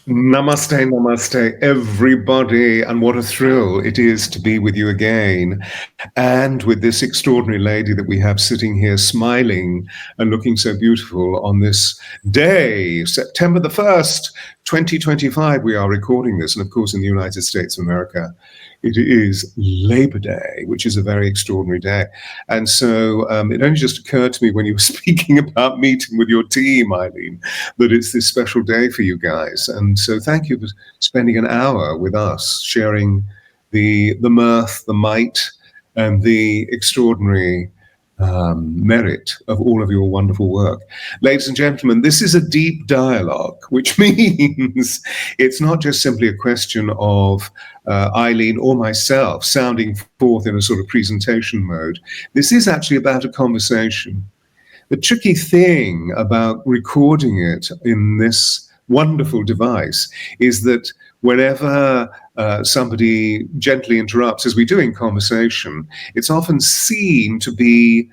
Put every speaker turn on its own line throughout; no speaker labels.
Namaste, namaste, everybody, and what a thrill it is to be with you again, and with this extraordinary lady that we have sitting here smiling and looking so beautiful on this day, September the 1st, 2025. We are recording this, and of course in the United States of America, it is Labor Day, which is a very extraordinary day. And so it only just occurred to me when you were speaking about meeting with your team, Eileen, that it's this special day for you guys. And so thank you for spending an hour with us, sharing the mirth, the might, and the extraordinary merit of all of your wonderful work. Ladies and gentlemen, this is a deep dialogue, which means it's not just simply a question of Eileen or myself sounding forth in a sort of presentation mode. This is actually about a conversation. The tricky thing about recording it in this wonderful device is that whenever somebody gently interrupts, as we do in conversation, it's often seen to be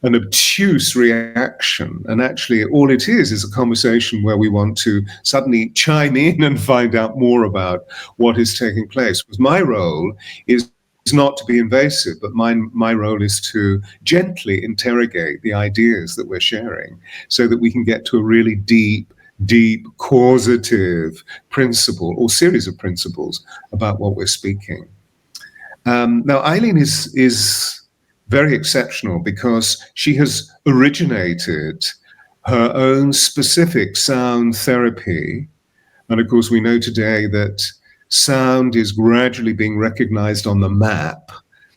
an obtuse reaction. And actually, all it is a conversation where we want to suddenly chime in and find out more about what is taking place. Because my role is not to be invasive, but my role is to gently interrogate the ideas that we're sharing so that we can get to a really deep causative principle or series of principles about what we're speaking. Now, Eileen is very exceptional because she has originated her own specific sound therapy. And of course, we know today that sound is gradually being recognized on the map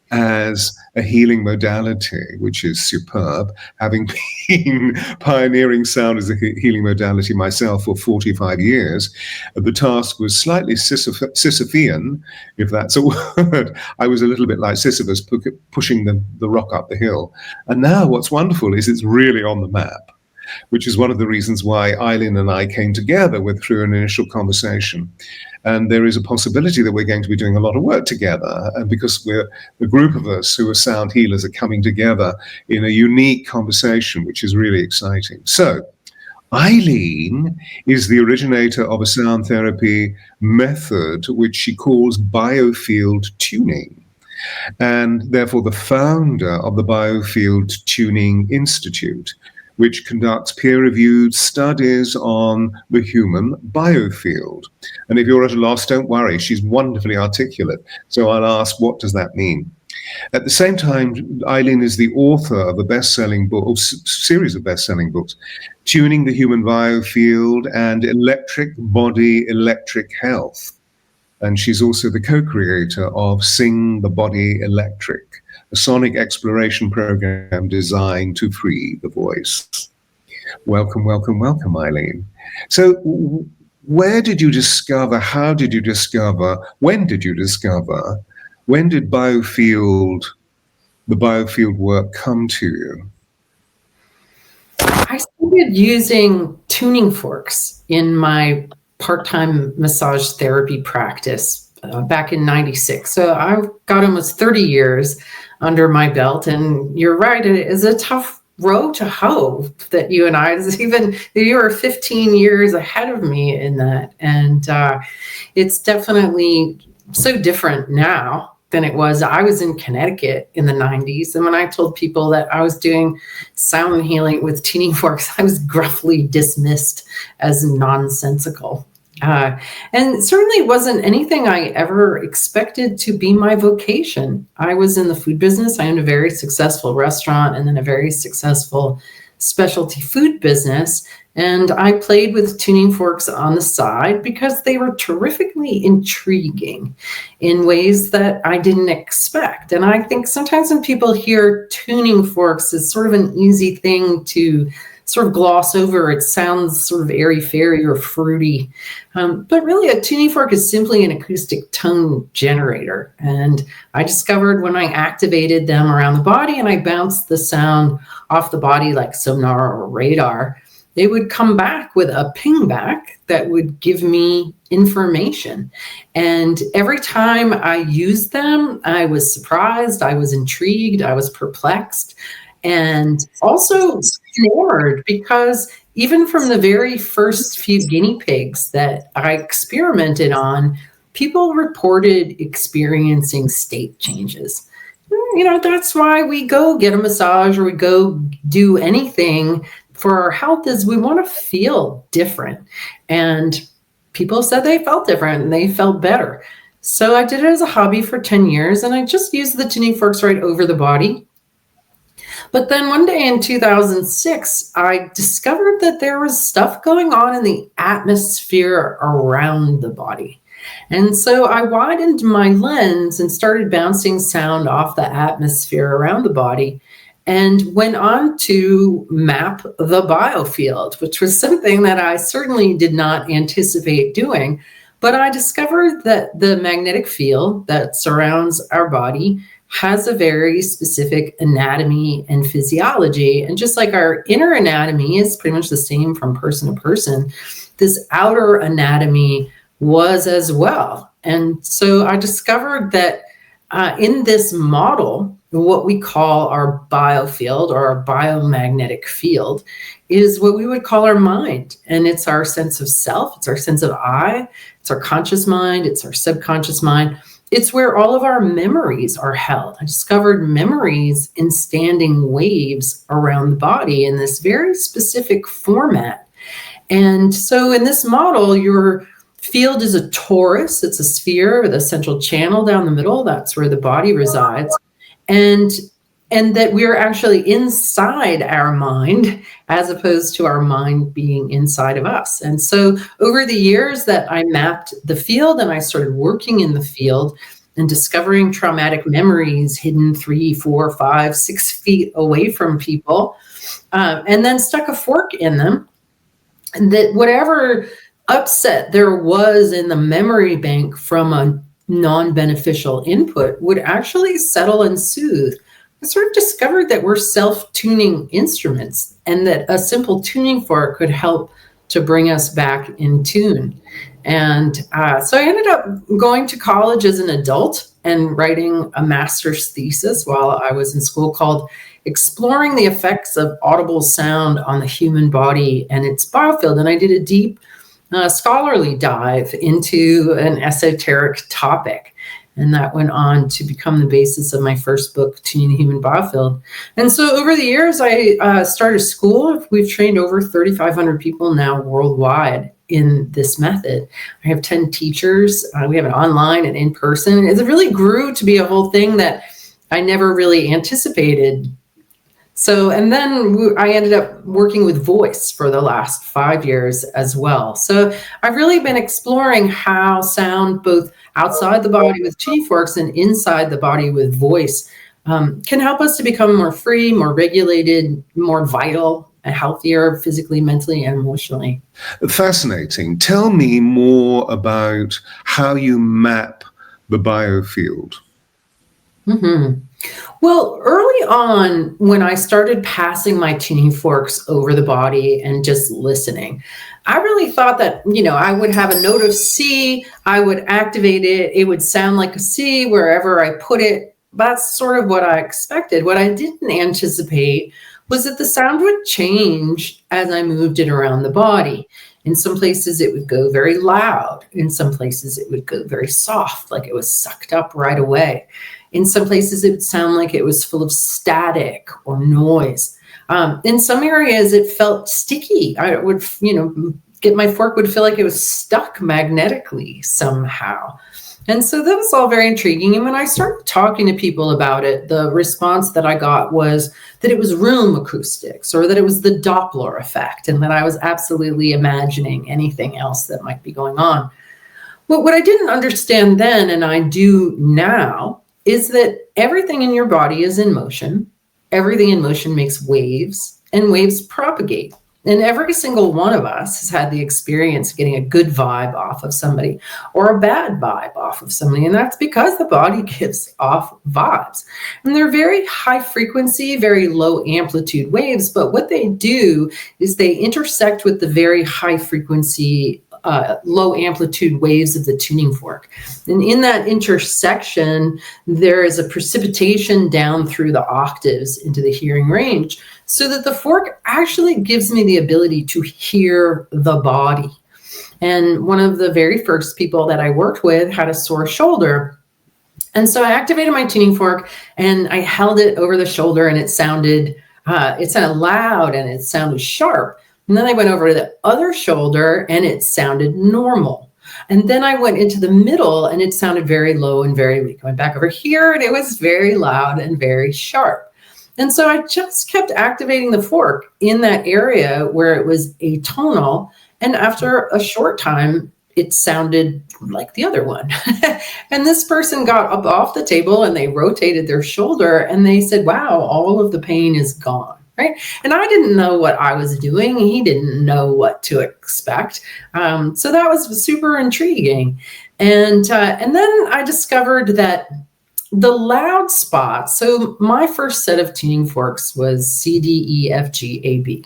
as a healing modality, which is superb. Having been pioneering sound as a healing modality myself for 45 years, the task was slightly Sisyphean, if that's a word. I was a little bit like Sisyphus pushing the rock up the hill. And now what's wonderful is it's really on the map, which is one of the reasons why Eileen and I came together through an initial conversation. And there is a possibility that we're going to be doing a lot of work together, and because we're a group of us who are sound healers are coming together in a unique conversation, which is really exciting. So Eileen is the originator of a sound therapy method which she calls Biofield Tuning, and therefore the founder of the Biofield Tuning Institute, which conducts peer-reviewed studies on the human biofield. And if you're at a loss, don't worry, she's wonderfully articulate. So I'll ask, what does that mean? At the same time, Eileen is the author of a best-selling book, or series of best-selling books, Tuning the Human Biofield and Electric Body, Electric Health. And she's also the co-creator of Sing the Body Electric, a sonic exploration program designed to free the voice. Welcome, welcome, welcome, Eileen. So where did you discover, how did you discover, when did you discover, when did the biofield work come to you?
I started using tuning forks in my part-time massage therapy practice back in '96. So I've got almost 30 years under my belt, and you're right, it is a tough row to hoe that you and I, even you are 15 years ahead of me in that, and it's definitely so different now than it was. I was in Connecticut in the 90s, and when I told people that I was doing sound healing with tuning forks, I was gruffly dismissed as nonsensical. And certainly wasn't anything I ever expected to be my vocation. I was in the food business. I owned a very successful restaurant and then a very successful specialty food business. And I played with tuning forks on the side because they were terrifically intriguing in ways that I didn't expect. And I think sometimes when people hear tuning forks, it's sort of an easy thing to sort of gloss over. It sounds sort of airy-fairy or fruity. But really a tuning fork is simply an acoustic tone generator. And I discovered when I activated them around the body and I bounced the sound off the body like sonar or radar, they would come back with a ping back that would give me information. And every time I used them, I was surprised, I was intrigued, I was perplexed, and also enamored, because even from the very first few guinea pigs that I experimented on, people reported experiencing state changes. That's why we go get a massage or we go do anything for our health, is we want to feel different. And people said they felt different and they felt better. So I did it as a hobby for 10 years, and I just used the tuning forks right over the body. But then one day in 2006, I discovered that there was stuff going on in the atmosphere around the body. And so I widened my lens and started bouncing sound off the atmosphere around the body, and went on to map the biofield, which was something that I certainly did not anticipate doing. But I discovered that the magnetic field that surrounds our body has a very specific anatomy and physiology. And just like our inner anatomy is pretty much the same from person to person, this outer anatomy was as well. And so I discovered that in this model, what we call our biofield or our biomagnetic field is what we would call our mind. And it's our sense of self, it's our sense of I, it's our conscious mind, it's our subconscious mind. It's where all of our memories are held. I discovered memories in standing waves around the body in this very specific format. And so in this model, your field is a torus. It's a sphere with a central channel down the middle. That's where the body resides. And that we're actually inside our mind as opposed to our mind being inside of us. And so over the years that I mapped the field and I started working in the field and discovering traumatic memories hidden 3, 4, 5, 6 feet away from people, and then stuck a fork in them, and that whatever upset there was in the memory bank from a non-beneficial input would actually settle and soothe. I sort of discovered that we're self-tuning instruments and that a simple tuning fork could help to bring us back in tune. And so I ended up going to college as an adult and writing a master's thesis while I was in school called Exploring the Effects of Audible Sound on the Human Body and its Biofield. And I did a deep scholarly dive into an esoteric topic. And that went on to become the basis of my first book, Tuning the Human Biofield. And so over the years, I started school. We've trained over 3,500 people now worldwide in this method. I have 10 teachers. We have it online and in person. It really grew to be a whole thing that I never really anticipated. So, and then I ended up working with voice for the last 5 years as well. So I've really been exploring how sound, both outside the body with tuning forks and inside the body with voice, can help us to become more free, more regulated, more vital, and healthier physically, mentally, and emotionally.
Fascinating. Tell me more about how you map the biofield.
Mm-hmm. Well, early on, when I started passing my tuning forks over the body and just listening, I really thought that, I would have a note of C, I would activate it, it would sound like a C wherever I put it. That's sort of what I expected. What I didn't anticipate was that the sound would change as I moved it around the body. In some places, it would go very loud. In some places, it would go very soft, like it was sucked up right away. In some places, it would sound like it was full of static or noise. In some areas, it felt sticky. I would, get my fork would feel like it was stuck magnetically somehow. And so that was all very intriguing. And when I started talking to people about it, the response that I got was that it was room acoustics or that it was the Doppler effect and that I was absolutely imagining anything else that might be going on. But what I didn't understand then, and I do now, is that everything in your body is in motion. Everything in motion makes waves, and waves propagate. And every single one of us has had the experience of getting a good vibe off of somebody or a bad vibe off of somebody. And that's because the body gives off vibes. And they're very high frequency, very low amplitude waves. But what they do is they intersect with the very high frequency low amplitude waves of the tuning fork. And in that intersection, there is a precipitation down through the octaves into the hearing range, so that the fork actually gives me the ability to hear the body. And one of the very first people that I worked with had a sore shoulder. And so I activated my tuning fork and I held it over the shoulder, and it sounded loud and it sounded sharp. And then I went over to the other shoulder and it sounded normal. And then I went into the middle and it sounded very low and very weak. I went back over here and it was very loud and very sharp. And so I just kept activating the fork in that area where it was atonal. And after a short time, it sounded like the other one. And this person got up off the table and they rotated their shoulder and they said, wow, all of the pain is gone. Right. And I didn't know what I was doing. He didn't know what to expect. So that was super intriguing. And then I discovered that the loud spots. So my first set of tuning forks was C, D, E, F, G, A, B.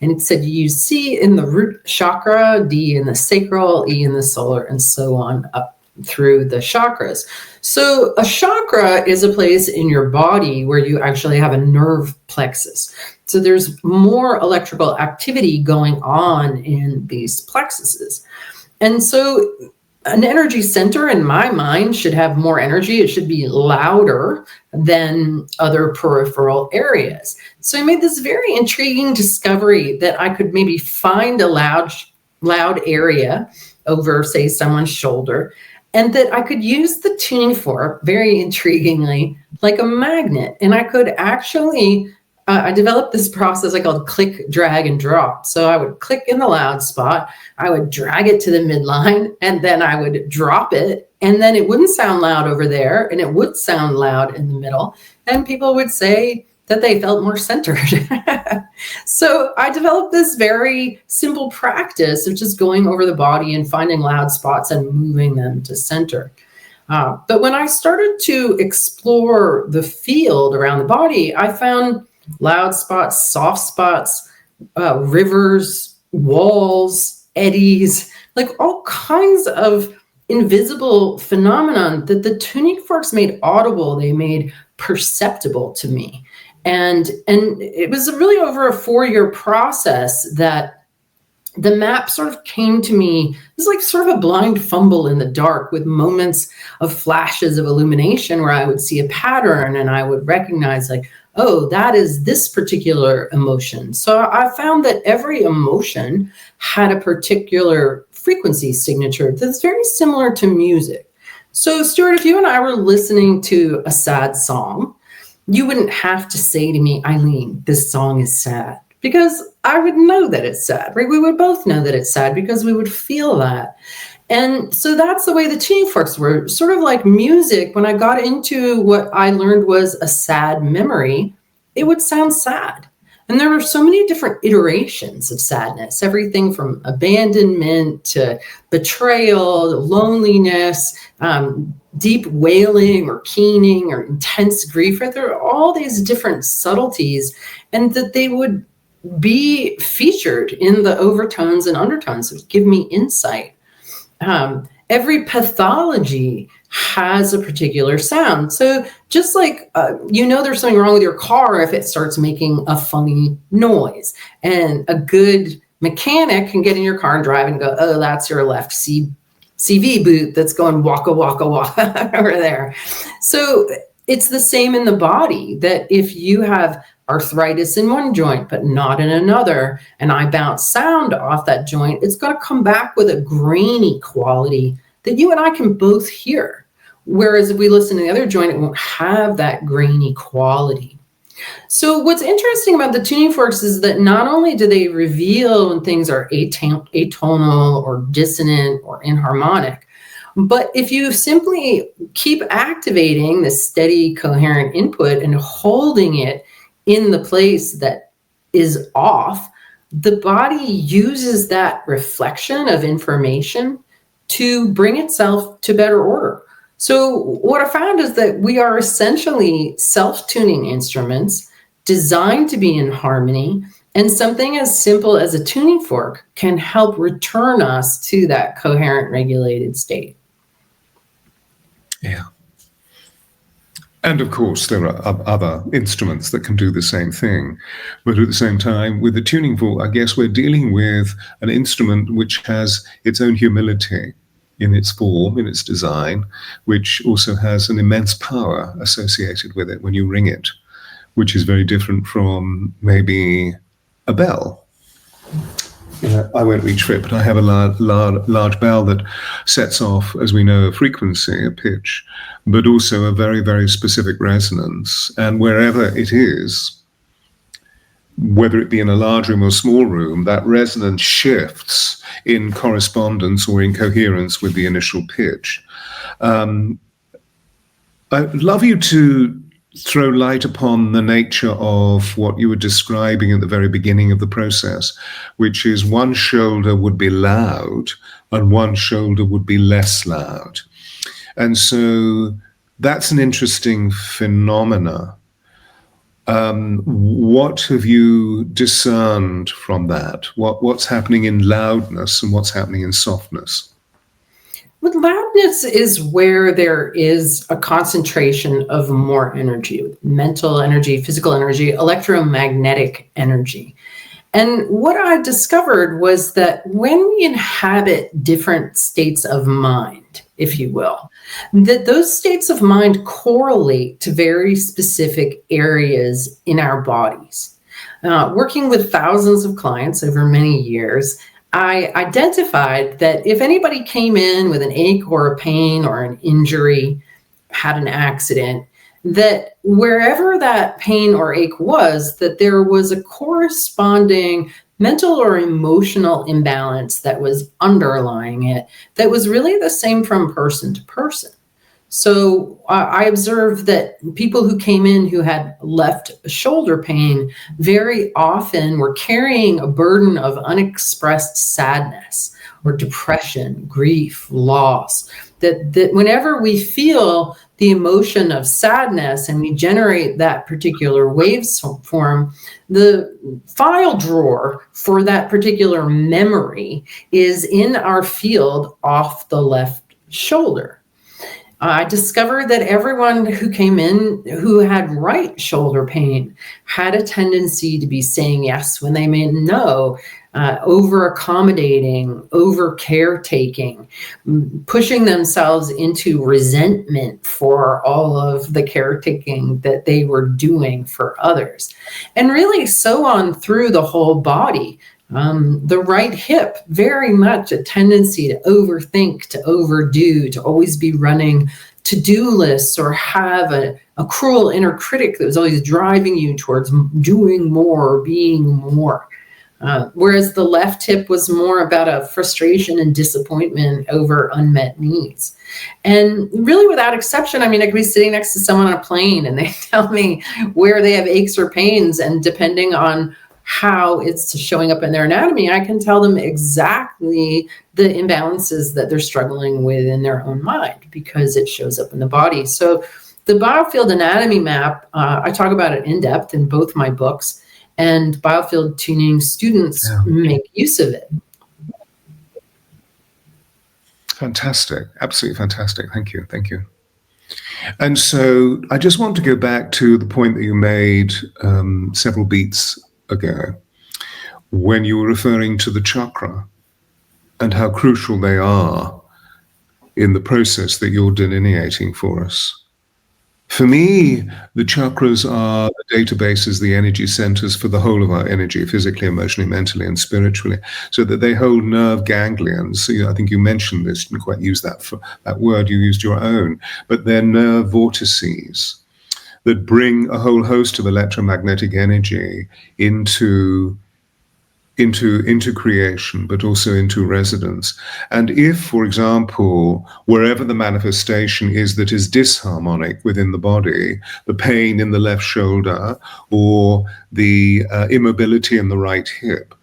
And it said you use C in the root chakra, D in the sacral, E in the solar, and so on up through the chakras. So a chakra is a place in your body where you actually have a nerve plexus. So there's more electrical activity going on in these plexuses. And so an energy center in my mind should have more energy. It should be louder than other peripheral areas. So I made this very intriguing discovery that I could maybe find a loud area over, say, someone's shoulder, and that I could use the tuning fork, very intriguingly, like a magnet. And I could actually, I developed this process I called click, drag, and drop. So I would click in the loud spot, I would drag it to the midline, and then I would drop it. And then it wouldn't sound loud over there, and it would sound loud in the middle. And people would say that they felt more centered. So I developed this very simple practice of just going over the body and finding loud spots and moving them to center. But when I started to explore the field around the body, I found loud spots, soft spots, rivers, walls, eddies, like all kinds of invisible phenomenon that the tuning forks made audible. They made perceptible to me. And it was really over a 4-year process that the map sort of came to me. It was like sort of a blind fumble in the dark with moments of flashes of illumination where I would see a pattern and I would recognize like, oh, that is this particular emotion. So I found that every emotion had a particular frequency signature that's very similar to music. So Stewart, if you and I were listening to a sad song, you wouldn't have to say to me, Eileen, this song is sad, because I would know that it's sad, right? We would both know that it's sad because we would feel that. And so that's the way the tuning forks were, sort of like music. When I got into what I learned was a sad memory, it would sound sad. And there were so many different iterations of sadness, everything from abandonment to betrayal, to loneliness, deep wailing or keening or intense grief. Right? There are all these different subtleties, and that they would be featured in the overtones and undertones, which give me insight. Every pathology has a particular sound. So just like, there's something wrong with your car if it starts making a funny noise. And a good mechanic can get in your car and drive and go, oh, that's your left CV boot that's going waka, waka, waka over there. So it's the same in the body, that if you have arthritis in one joint, but not in another, and I bounce sound off that joint, it's going to come back with a grainy quality that you and I can both hear. Whereas if we listen to the other joint, it won't have that grainy quality. So what's interesting about the tuning forks is that not only do they reveal when things are atonal or dissonant or inharmonic, but if you simply keep activating the steady, coherent input and holding it in the place that is off, the body uses that reflection of information to bring itself to better order. So what I found is that we are essentially self-tuning instruments designed to be in harmony, And something as simple as a tuning fork can help return us to that coherent, regulated state.
Yeah. And of course, there are other instruments that can do the same thing. But at the same time, with the tuning fork, I guess we're dealing with an instrument which has its own humility in its form, in its design, which also has an immense power associated with it when you ring it, which is very different from maybe a bell. I won't reach for it, but I have a large bell that sets off, as we know, a frequency, a pitch, but also a very, very specific resonance. And wherever it is, whether it be in a large room or small room, that resonance shifts in correspondence or in coherence with the initial pitch. I'd love you to throw light upon the nature of what you were describing at the very beginning of the process, which is one shoulder would be loud and one shoulder would be less loud. And so that's an interesting phenomena. What have you discerned from that? What's happening in loudness and what's happening in softness?
With loudness is where there is a concentration of more energy, mental energy, physical energy, electromagnetic energy. And what I discovered was that when we inhabit different states of mind, if you will, that those states of mind correlate to very specific areas in our bodies. Working with thousands of clients over many years, I identified that if anybody came in with an ache or a pain or an injury, had an accident, that wherever that pain or ache was, that there was a corresponding mental or emotional imbalance that was underlying it, that was really the same from person to person. So I observed that people who came in who had left shoulder pain very often were carrying a burden of unexpressed sadness or depression, grief, loss. That whenever we feel the emotion of sadness and we generate that particular waveform, the file drawer for that particular memory is in our field off the left shoulder. I discovered that everyone who came in who had right shoulder pain had a tendency to be saying yes when they meant no, over accommodating, over caretaking, pushing themselves into resentment for all of the caretaking that they were doing for others. And really so on through the whole body. The right hip, very much a tendency to overthink, to overdo, to always be running to-do lists or have a cruel inner critic that was always driving you towards doing more or being more. Whereas the left hip was more about a frustration and disappointment over unmet needs. And really without exception, I mean, I could be sitting next to someone on a plane and they tell me where they have aches or pains, and depending on how it's showing up in their anatomy, I can tell them exactly the imbalances that they're struggling with in their own mind because it shows up in the body. So the Biofield anatomy map, I talk about it in depth in both my books, and Biofield Tuning students make use of it.
Fantastic. Absolutely fantastic. Thank you. Thank you. And so I just want to go back to the point that you made several beats ago when you were referring to the chakra and how crucial they are in the process that you're delineating for us. For me, the chakras are the databases, the energy centers for the whole of our energy, physically, emotionally, mentally, and spiritually, so that they hold nerve ganglions. So I think you mentioned this, you didn't quite use that word, you used your own, but they're nerve vortices that bring a whole host of electromagnetic energy into creation, but also into residence. And if, for example, wherever the manifestation is that is disharmonic within the body, the pain in the left shoulder or the immobility in the right hip,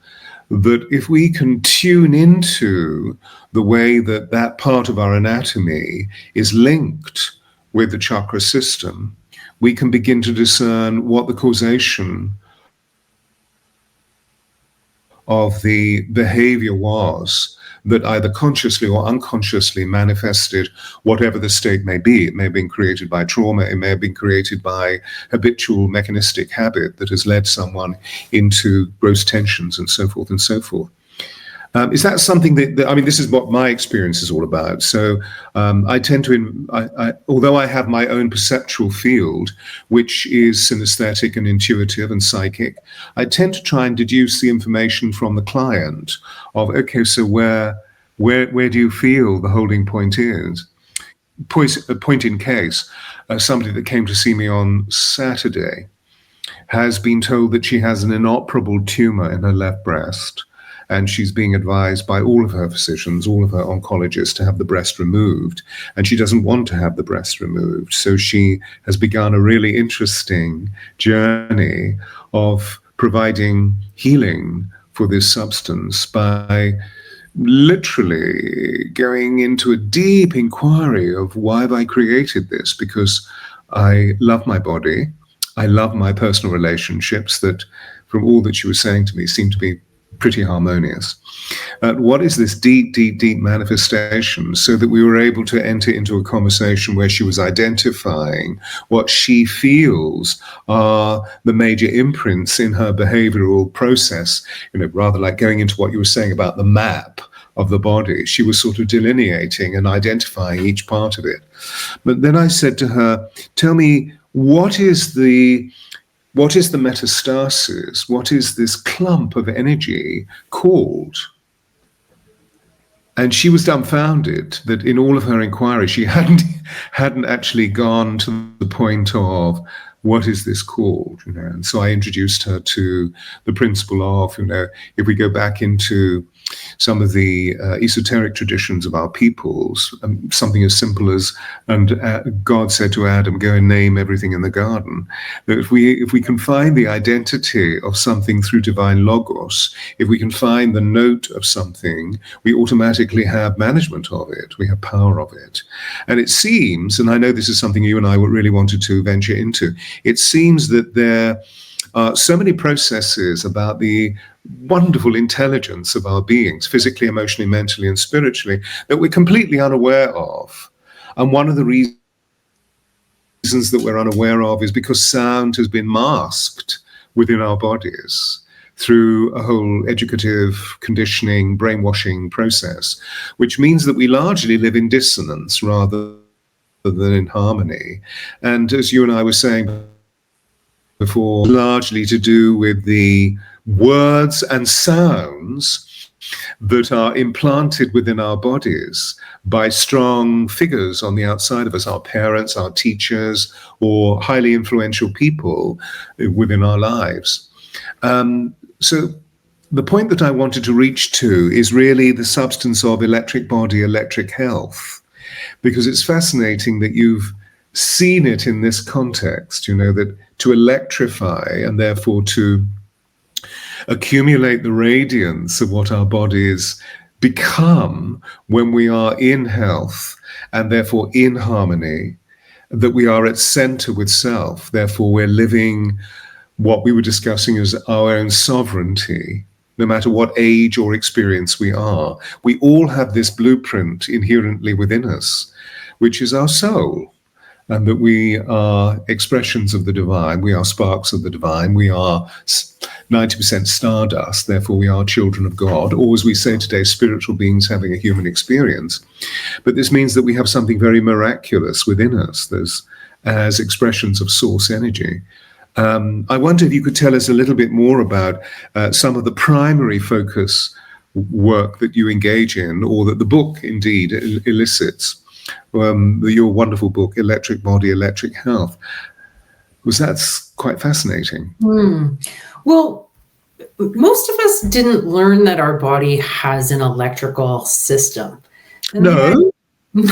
that if we can tune into the way that that part of our anatomy is linked with the chakra system, we can begin to discern what the causation of the behavior was that either consciously or unconsciously manifested whatever the state may be. It may have been created by trauma, it may have been created by habitual mechanistic habit that has led someone into gross tensions and so forth and so forth. Is that something that I mean, this is what my experience is all about. So I tend to, although I have my own perceptual field, which is synesthetic and intuitive and psychic, I tend to try and deduce the information from the client of, okay, so where do you feel the holding point is? Point in case, somebody that came to see me on Saturday has been told that she has an inoperable tumor in her left breast, and she's being advised by all of her physicians, all of her oncologists, to have the breast removed, and she doesn't want to have the breast removed. So she has begun a really interesting journey of providing healing for this substance by literally going into a deep inquiry of why have I created this, because I love my body, I love my personal relationships that, from all that she was saying to me, seem to be pretty harmonious. What is this deep, deep, deep manifestation? So that we were able to enter into a conversation where she was identifying what she feels are the major imprints in her behavioral process, rather like going into what you were saying about the map of the body. She was sort of delineating and identifying each part of it. But then I said to her, tell me, what is the metastasis? What is this clump of energy called? And she was dumbfounded that in all of her inquiry, she hadn't actually gone to the point of what is this called, And so I introduced her to the principle of, if we go back into some of the esoteric traditions of our peoples, something as simple as, and God said to Adam, go and name everything in the garden. That if we can find the identity of something through divine logos, if we can find the note of something, we automatically have management of it, we have power of it. And it seems, and I know this is something you and I really wanted to venture into, it seems that there are so many processes about the wonderful intelligence of our beings, physically, emotionally, mentally, and spiritually, that we're completely unaware of. And one of the reasons that we're unaware of is because sound has been masked within our bodies through a whole educative, conditioning, brainwashing process, which means that we largely live in dissonance rather than in harmony. And as you and I were saying before, largely to do with the words and sounds that are implanted within our bodies by strong figures on the outside of us, our parents, our teachers, or highly influential people within our lives. So the point that I wanted to reach to is really the substance of electric body, electric health, because it's fascinating that you've seen it in this context, that to electrify and therefore to accumulate the radiance of what our bodies become when we are in health and therefore in harmony, that we are at center with self, therefore we're living what we were discussing as our own sovereignty, no matter what age or experience we are. We all have this blueprint inherently within us, which is our soul. And that we are expressions of the divine, we are sparks of the divine, we are 90% stardust, therefore we are children of God, or as we say today, spiritual beings having a human experience. But this means that we have something very miraculous within us as expressions of source energy. I wonder if you could tell us a little bit more about some of the primary focus work that you engage in, or that the book indeed elicits. Your wonderful book, Electric Body, Electric Health, because that's quite fascinating.
Well, most of us didn't learn that our body has an electrical system.
No.
And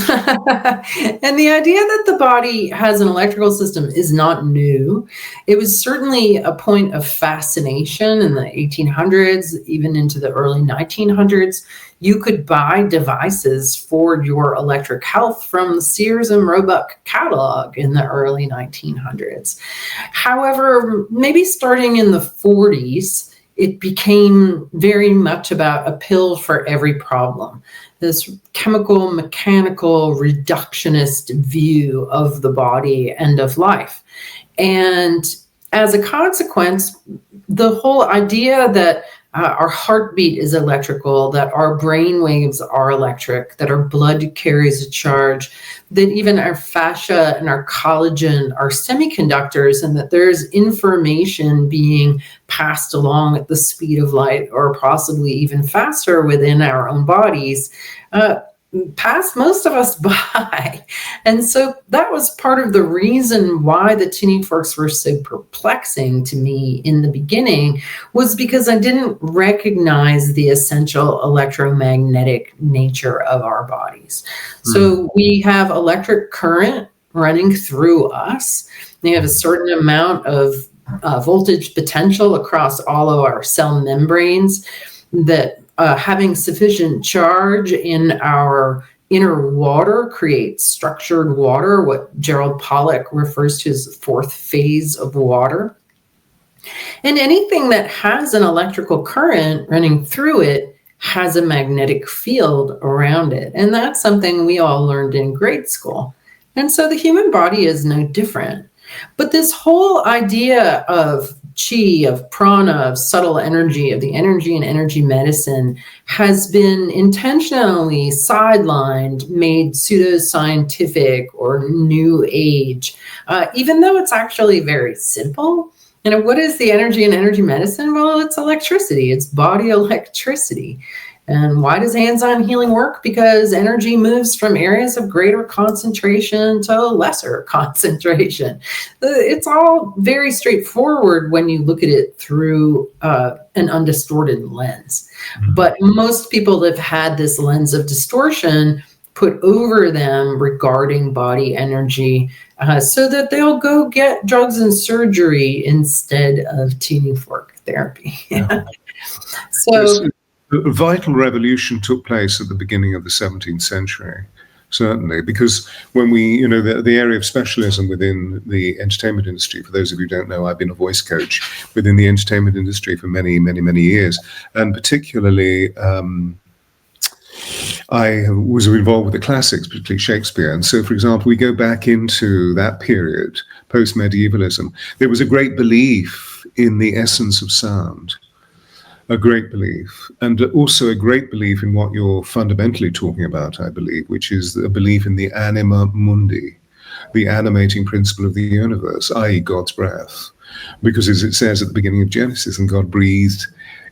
the idea that the body has an electrical system is not new. It was certainly a point of fascination in the 1800s, even into the early 1900s. You could buy devices for your electric health from the Sears and Roebuck catalog in the early 1900s. However, maybe starting in the 40s, it became very much about a pill for every problem. This chemical, mechanical, reductionist view of the body and of life. And as a consequence, the whole idea that our heartbeat is electrical, that our brain waves are electric, that our blood carries a charge, that even our fascia and our collagen are semiconductors, and that there's information being passed along at the speed of light or possibly even faster within our own bodies, passed most of us by. And so that was part of the reason why the tuning forks were so perplexing to me in the beginning, was because I didn't recognize the essential electromagnetic nature of our bodies. So we have electric current running through us. They have a certain amount of voltage potential across all of our cell membranes, that having sufficient charge in our inner water creates structured water, what Gerald Pollack refers to as the fourth phase of water. And anything that has an electrical current running through it has a magnetic field around it. And that's something we all learned in grade school. And so the human body is no different. But this whole idea of chi, of prana, of subtle energy, of the energy and energy medicine has been intentionally sidelined, made pseudoscientific or new age, even though it's actually very simple. And what is the energy and energy medicine? Well, it's electricity. It's body electricity. And why does hands-on healing work? Because energy moves from areas of greater concentration to lesser concentration. It's all very straightforward when you look at it through an undistorted lens. But most people have had this lens of distortion put over them regarding body energy, so that they'll go get drugs and surgery instead of tuning fork therapy. So
a vital revolution took place at the beginning of the 17th century, certainly, because when we, the area of specialism within the entertainment industry, for those of you who don't know, I've been a voice coach within the entertainment industry for many, many, many years. And particularly, I was involved with the classics, particularly Shakespeare. And so, for example, we go back into that period, post-medievalism, there was a great belief in the essence of sound. A great belief, and also a great belief in what you're fundamentally talking about, I believe, which is a belief in the anima mundi, the animating principle of the universe, i.e. God's breath. Because as it says at the beginning of Genesis, and God breathed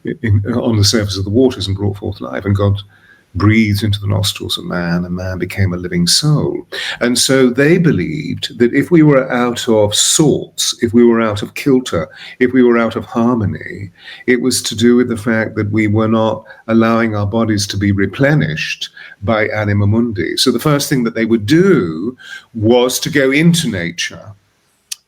on the surface of the waters and brought forth life, and God breathed into the nostrils of man, and man became a living soul. And so they believed that if we were out of sorts, if we were out of kilter, if we were out of harmony, it was to do with the fact that we were not allowing our bodies to be replenished by anima mundi. So the first thing that they would do was to go into nature,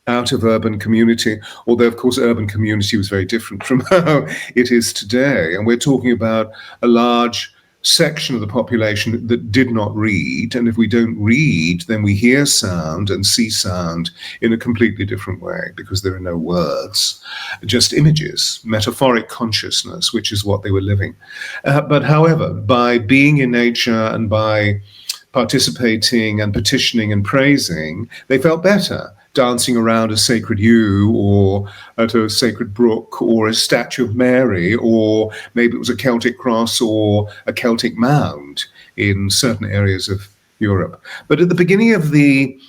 out of urban community, although of course urban community was very different from how it is today. And we're talking about a large section of the population that did not read, and if we don't read, then we hear sound and see sound in a completely different way, because there are no words, just images, metaphoric consciousness, which is what they were living. But however, by being in nature and by participating and petitioning and praising, they felt better. Dancing around a sacred ewe or at a sacred brook or a statue of Mary, or maybe it was a Celtic cross or a Celtic mound in certain areas of Europe. But at the beginning of the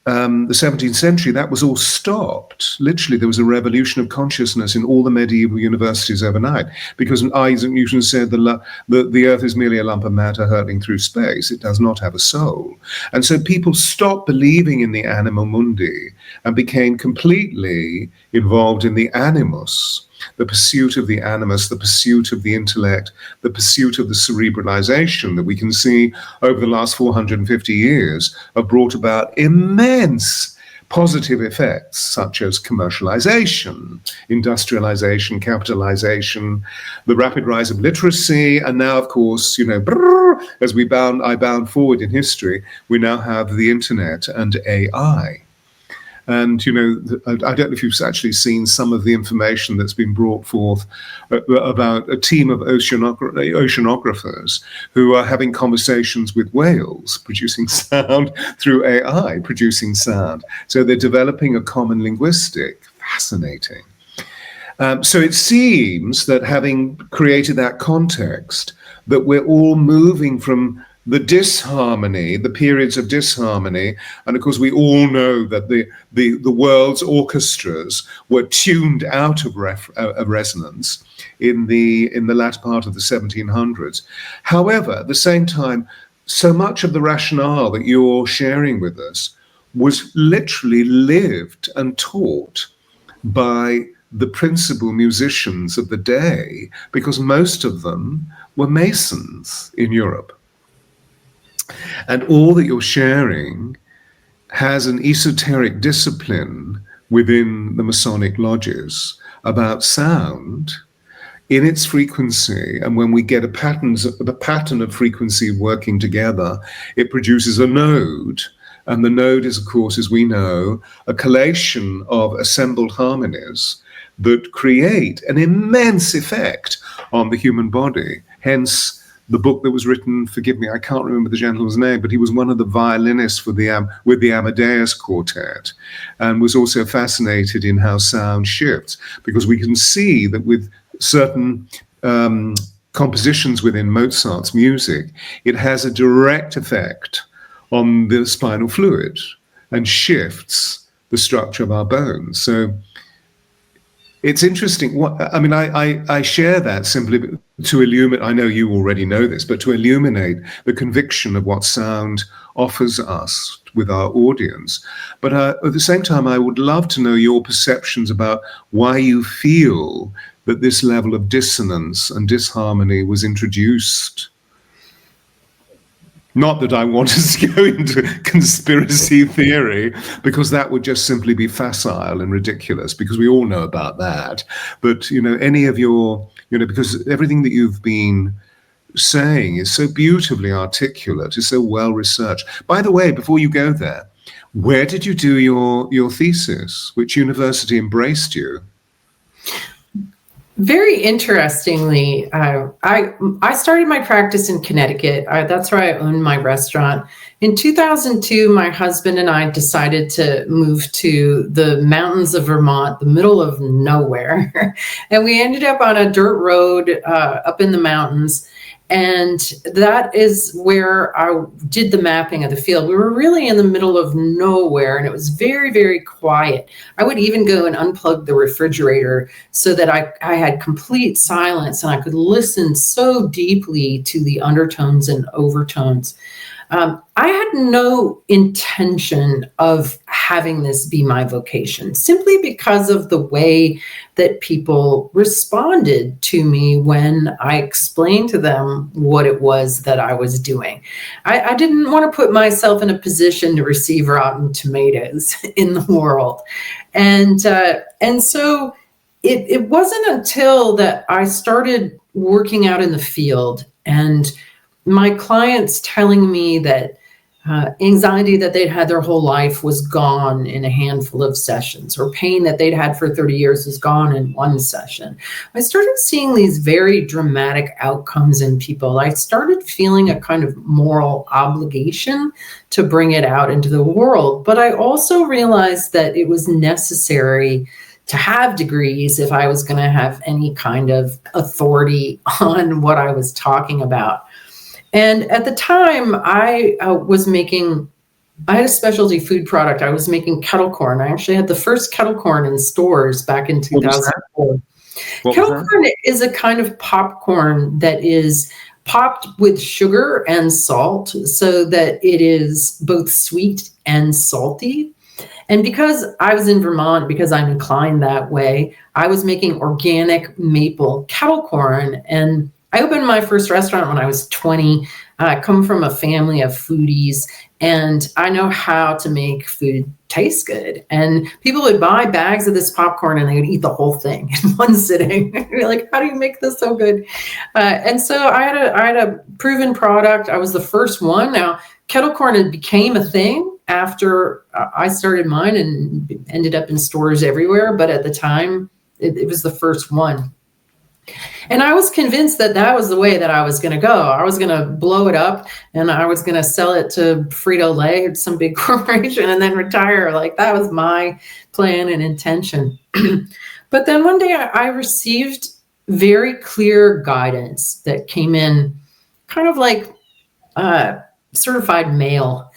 17th century, that was all stopped. Literally, there was a revolution of consciousness in all the medieval universities overnight, because Isaac Newton said the earth is merely a lump of matter hurtling through space. It does not have a soul. And so people stopped believing in the anima mundi and became completely involved in the animus, the pursuit of the animus, the pursuit of the intellect, the pursuit of the cerebralization that we can see over the last 450 years have brought about immense positive effects, such as commercialization, industrialization, capitalization, the rapid rise of literacy, and now, of course, as I bound forward in history, we now have the internet and AI. And, I don't know if you've actually seen some of the information that's been brought forth about a team of oceanographers who are having conversations with whales, producing sound through AI, producing sound. So they're developing a common linguistic. Fascinating. So it seems that having created that context, that we're all moving from the disharmony, the periods of disharmony, and of course we all know that the world's orchestras were tuned out of resonance in the latter part of the 1700s. However, at the same time, so much of the rationale that you're sharing with us was literally lived and taught by the principal musicians of the day, because most of them were Masons in Europe. And all that you're sharing has an esoteric discipline within the Masonic lodges about sound in its frequency. And when we get a pattern of frequency working together, it produces a node. And the node is, of course, as we know, a collation of assembled harmonies that create an immense effect on the human body. Hence, the book that was written, forgive me, I can't remember the gentleman's name, but he was one of the violinists with the Amadeus Quartet, and was also fascinated in how sound shifts, because we can see that with certain compositions within Mozart's music, it has a direct effect on the spinal fluid and shifts the structure of our bones. So it's interesting. I share that simply to illuminate. I know you already know this, but to illuminate the conviction of what sound offers us with our audience. But at the same time, I would love to know your perceptions about why you feel that this level of dissonance and disharmony was introduced. Not that I want us to go into conspiracy theory, because that would just simply be facile and ridiculous, because we all know about that. But, any of your, because everything that you've been saying is so beautifully articulate, is so well researched. By the way, before you go there, where did you do your thesis? Which university embraced you?
Very interestingly, I started my practice in Connecticut. That's where I owned my restaurant. In 2002, my husband and I decided to move to the mountains of Vermont, the middle of nowhere. And we ended up on a dirt road up in the mountains. And that is where I did the mapping of the field. We were really in the middle of nowhere, and it was very, very quiet. I would even go and unplug the refrigerator so that I had complete silence, and I could listen so deeply to the undertones and overtones. I had no intention of having this be my vocation, simply because of the way that people responded to me when I explained to them what it was that I was doing. I didn't want to put myself in a position to receive rotten tomatoes in the world. And so it wasn't until that I started working out in the field and my clients telling me that anxiety that they'd had their whole life was gone in a handful of sessions, or pain that they'd had for 30 years is gone in one session. I started seeing these very dramatic outcomes in people. I started feeling a kind of moral obligation to bring it out into the world. But I also realized that it was necessary to have degrees if I was going to have any kind of authority on what I was talking about. And at the time, I had a specialty food product. I was making kettle corn. I actually had the first kettle corn in stores back in 2004. Kettle corn is a kind of popcorn that is popped with sugar and salt so that it is both sweet and salty. And because I was in Vermont, because I'm inclined that way, I was making organic maple kettle corn. And I opened my first restaurant when I was 20. I come from a family of foodies, and I know how to make food taste good. And people would buy bags of this popcorn and they would eat the whole thing in one sitting. You're like, how do you make this so good? And so I had a proven product. I was the first one. Now, kettle corn became a thing after I started mine and ended up in stores everywhere. But at the time, it was the first one. And I was convinced that that was the way that I was going to go. I was going to blow it up and I was going to sell it to Frito-Lay or some big corporation and then retire. Like, that was my plan and intention. But then one day I received very clear guidance that came in kind of like certified mail.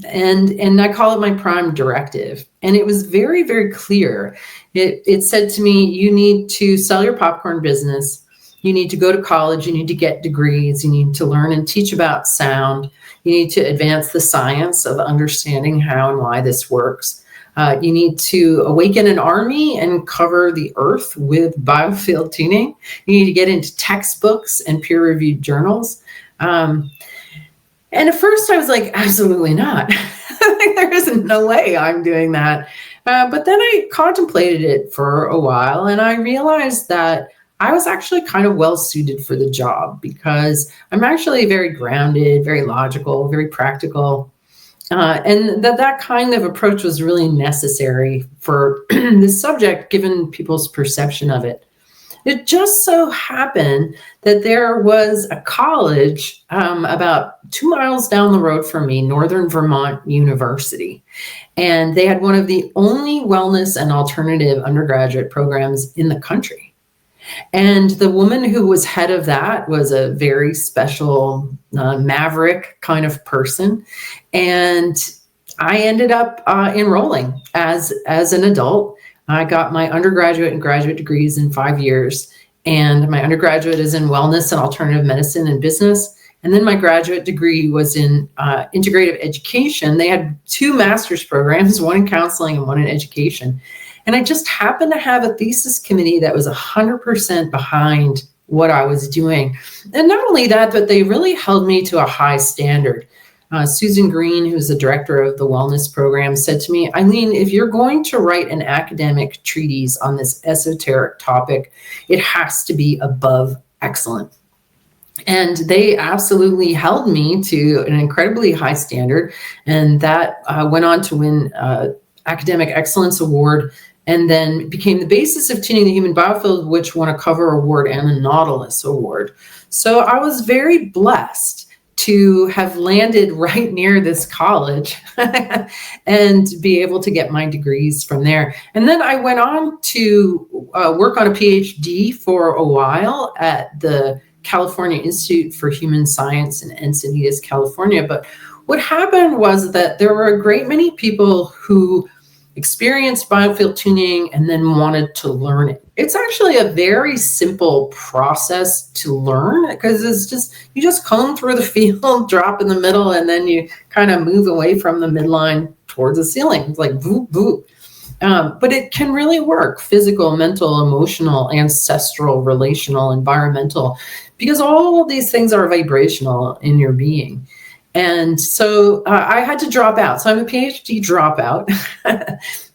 And I call it my prime directive. And it was very, very clear. It said to me, you need to sell your popcorn business. You need to go to college. You need to get degrees. You need to learn and teach about sound. You need to advance the science of understanding how and why this works. You need to awaken an army and cover the earth with Biofield Tuning. You need to get into textbooks and peer-reviewed journals. And at first I was like, absolutely not. There is no way I'm doing that. But then I contemplated it for a while and I realized that I was actually kind of well suited for the job because I'm actually very grounded, very logical, very practical. And that kind of approach was really necessary for this subject, given people's perception of it. It just so happened that there was a college about 2 miles down the road from me, Northern Vermont University. And they had one of the only wellness and alternative undergraduate programs in the country. And the woman who was head of that was a very special maverick kind of person. And I ended up enrolling as an adult. I got my undergraduate and graduate degrees in 5 years. And my undergraduate is in wellness and alternative medicine and business. And then my graduate degree was in integrative education. They had 2 master's programs, one in counseling and one in education. And I just happened to have a thesis committee that was 100% behind what I was doing. And not only that, but they really held me to a high standard. Susan Green, who's the director of the wellness program, said to me, Eileen, if you're going to write an academic treatise on this esoteric topic, it has to be above excellent. And they absolutely held me to an incredibly high standard. And that went on to win Academic Excellence Award, and then became the basis of Tuning the Human Biofield, which won a Cover Award and a Nautilus Award. So I was very blessed to have landed right near this college and be able to get my degrees from there. And then I went on to work on a PhD for a while at the California Institute for Human Science in Encinitas, California. But what happened was that there were a great many people who experienced biofield tuning and then wanted to learn it. It's actually a very simple process to learn because it's just, you just comb through the field, drop in the middle, and then you kind of move away from the midline towards the ceiling. It's like boop, boop. But it can really work: physical, mental, emotional, ancestral, relational, environmental, because all of these things are vibrational in your being. And so I had to drop out. So I'm a PhD dropout,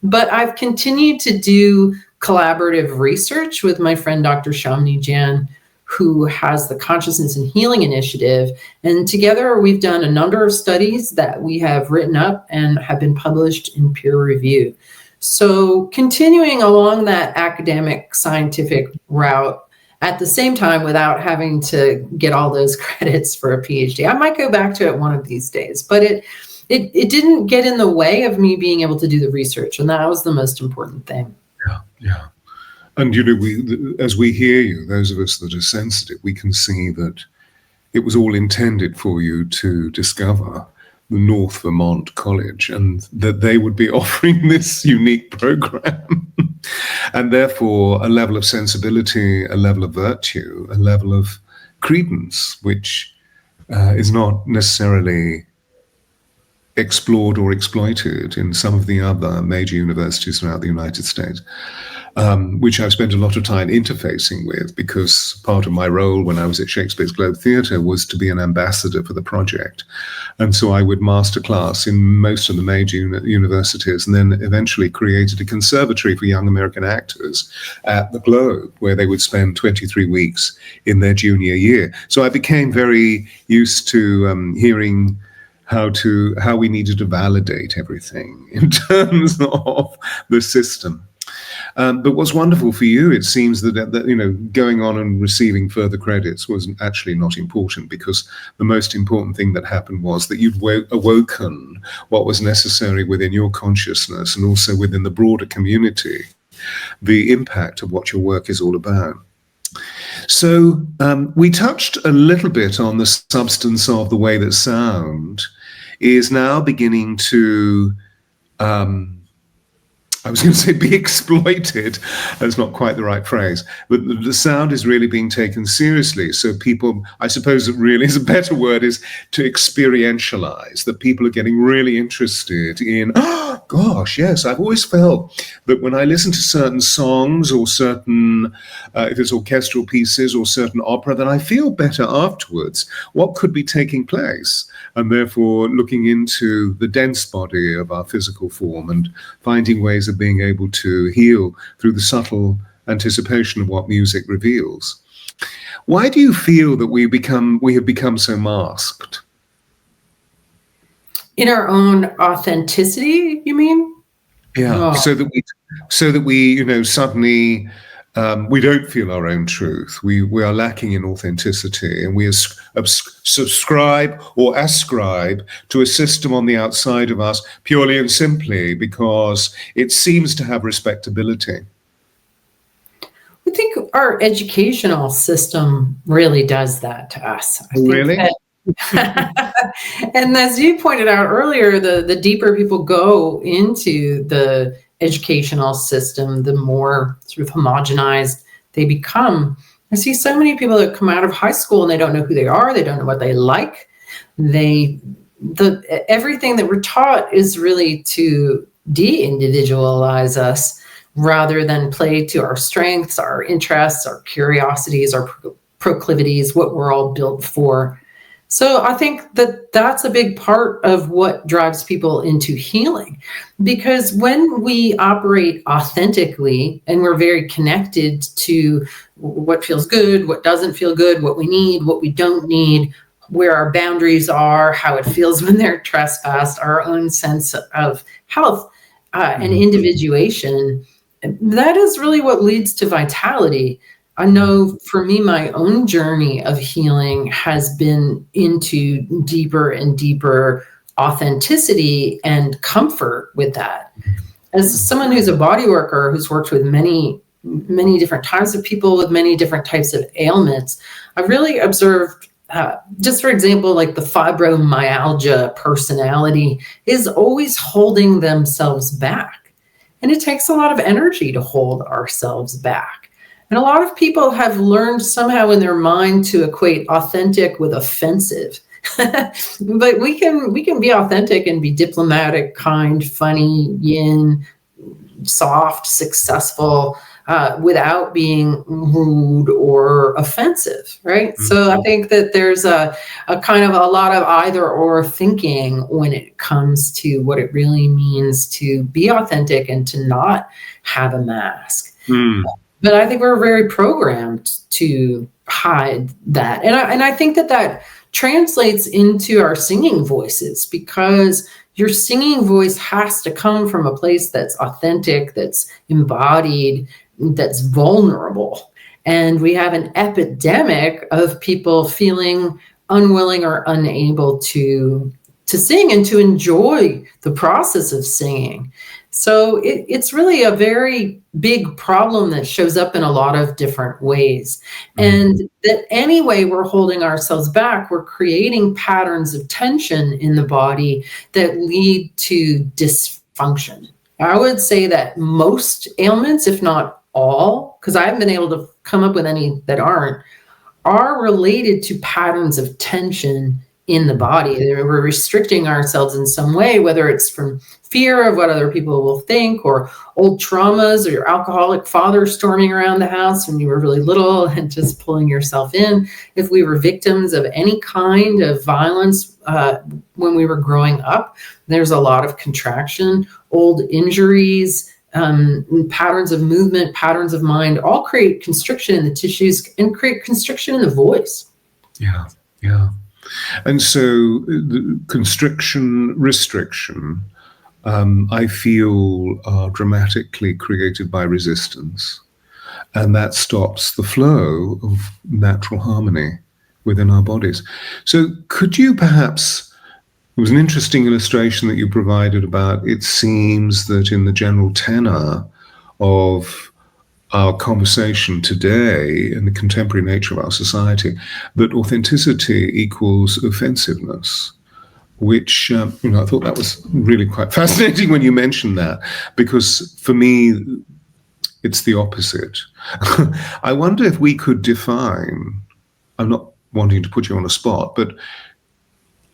but I've continued to do collaborative research with my friend, Dr. Shamini Jan, who has the Consciousness and Healing Initiative. And together we've done a number of studies that we have written up and have been published in peer review. So continuing along that academic scientific route, at the same time, without having to get all those credits for a PhD. I might go back to it one of these days, but it didn't get in the way of me being able to do the research, and that was the most important thing.
Yeah. And, as we hear you, those of us that are sensitive, we can see that it was all intended for you to discover the North Vermont College and that they would be offering this unique program. And therefore a level of sensibility, a level of virtue, a level of credence, which is not necessarily explored or exploited in some of the other major universities throughout the United States, which I've spent a lot of time interfacing with, because part of my role when I was at Shakespeare's Globe Theatre was to be an ambassador for the project. And so I would masterclass in most of the major universities, and then eventually created a conservatory for young American actors at the Globe, where they would spend 23 weeks in their junior year. So I became very used to hearing how we needed to validate everything in terms of the system. But what's wonderful for you, it seems that going on and receiving further credits was actually not important, because the most important thing that happened was that you'd awoken what was necessary within your consciousness and also within the broader community, the impact of what your work is all about. So we touched a little bit on the substance of the way that sound is now beginning to I was going to say be exploited. That's not quite the right phrase. But the sound is really being taken seriously. So people, I suppose it really is a better word, is to experientialize, that people are getting really interested in, oh, gosh, yes, I've always felt that when I listen to certain songs or certain, if it's orchestral pieces or certain opera, then I feel better afterwards. What could be taking place? And therefore looking into the dense body of our physical form and finding ways of being able to heal through the subtle anticipation of what music reveals. Why do you feel that we have become so masked?
In our own authenticity, you mean?
Yeah, so that we suddenly we don't feel our own truth. We are lacking in authenticity, and we subscribe or ascribe to a system on the outside of us purely and simply because it seems to have respectability.
I think our educational system really does that to us.
Really?
And as you pointed out earlier, the deeper people go into the educational system, the more sort of homogenized they become. I see so many people that come out of high school and they don't know who they are. They don't know what they like. Everything that we're taught is really to de-individualize us rather than play to our strengths, our interests, our curiosities, our proclivities, what we're all built for. So I think that that's a big part of what drives people into healing, because when we operate authentically and we're very connected to what feels good, what doesn't feel good, what we need, what we don't need, where our boundaries are, how it feels when they're trespassed, our own sense of health and individuation, that is really what leads to vitality. I know for me, my own journey of healing has been into deeper and deeper authenticity and comfort with that. As someone who's a body worker, who's worked with many, many different types of people with many different types of ailments, I've really observed, just for example, like the fibromyalgia personality is always holding themselves back. And it takes a lot of energy to hold ourselves back. And a lot of people have learned somehow in their mind to equate authentic with offensive. But we can be authentic and be diplomatic, kind, funny, yin, soft, successful, without being rude or offensive, right? Mm-hmm. So I think that there's a kind of a lot of either or thinking when it comes to what it really means to be authentic and to not have a mask. Mm. But I think we're very programmed to hide that. And I think that translates into our singing voices, because your singing voice has to come from a place that's authentic, that's embodied, that's vulnerable. And we have an epidemic of people feeling unwilling or unable to sing and to enjoy the process of singing. So it's really a very big problem that shows up in a lot of different ways. Mm-hmm. And that any way we're holding ourselves back, we're creating patterns of tension in the body that lead to dysfunction. I would say that most ailments, if not all, because I haven't been able to come up with any that are related to patterns of tension in the body. We're restricting ourselves in some way, whether it's from fear of what other people will think, or old traumas, or your alcoholic father storming around the house when you were really little and just pulling yourself in. If we were victims of any kind of violence when we were growing up, there's a lot of contraction, old injuries, patterns of movement, patterns of mind, all create constriction in the tissues and create constriction in the voice.
Yeah, yeah. And so the constriction, restriction, I feel are dramatically created by resistance. And that stops the flow of natural harmony within our bodies. So could you perhaps, it was an interesting illustration that you provided about, it seems that in the general tenor of our conversation today and the contemporary nature of our society, that authenticity equals offensiveness, which, I thought that was really quite fascinating when you mentioned that, because for me, it's the opposite. I wonder if we could define, I'm not wanting to put you on a spot, but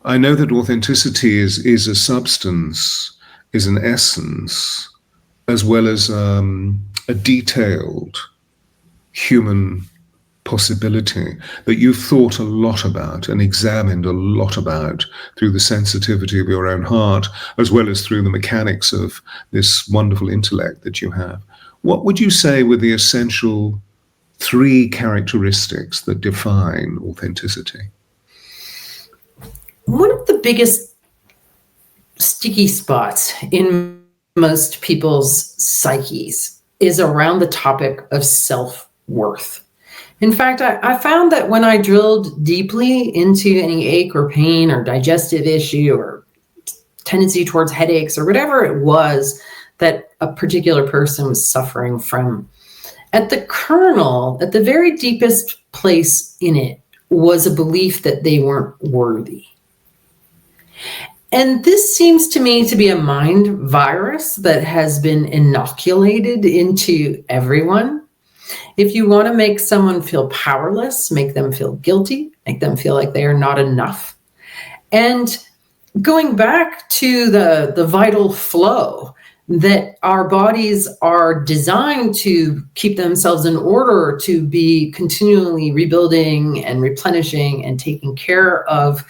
I know that authenticity is a substance, is an essence, as well as a detailed human possibility that you've thought a lot about and examined a lot about through the sensitivity of your own heart, as well as through the mechanics of this wonderful intellect that you have. What would you say were the essential 3 characteristics that define authenticity?
One of the biggest sticky spots in most people's psyches is around the topic of self-worth. In fact, I found that when I drilled deeply into any ache or pain or digestive issue or tendency towards headaches or whatever it was that a particular person was suffering from, at the kernel, at the very deepest place in it, was a belief that they weren't worthy. And this seems to me to be a mind virus that has been inoculated into everyone. If you want to make someone feel powerless, make them feel guilty, make them feel like they are not enough. And going back to the vital flow, that our bodies are designed to keep themselves in order, to be continually rebuilding and replenishing and taking care of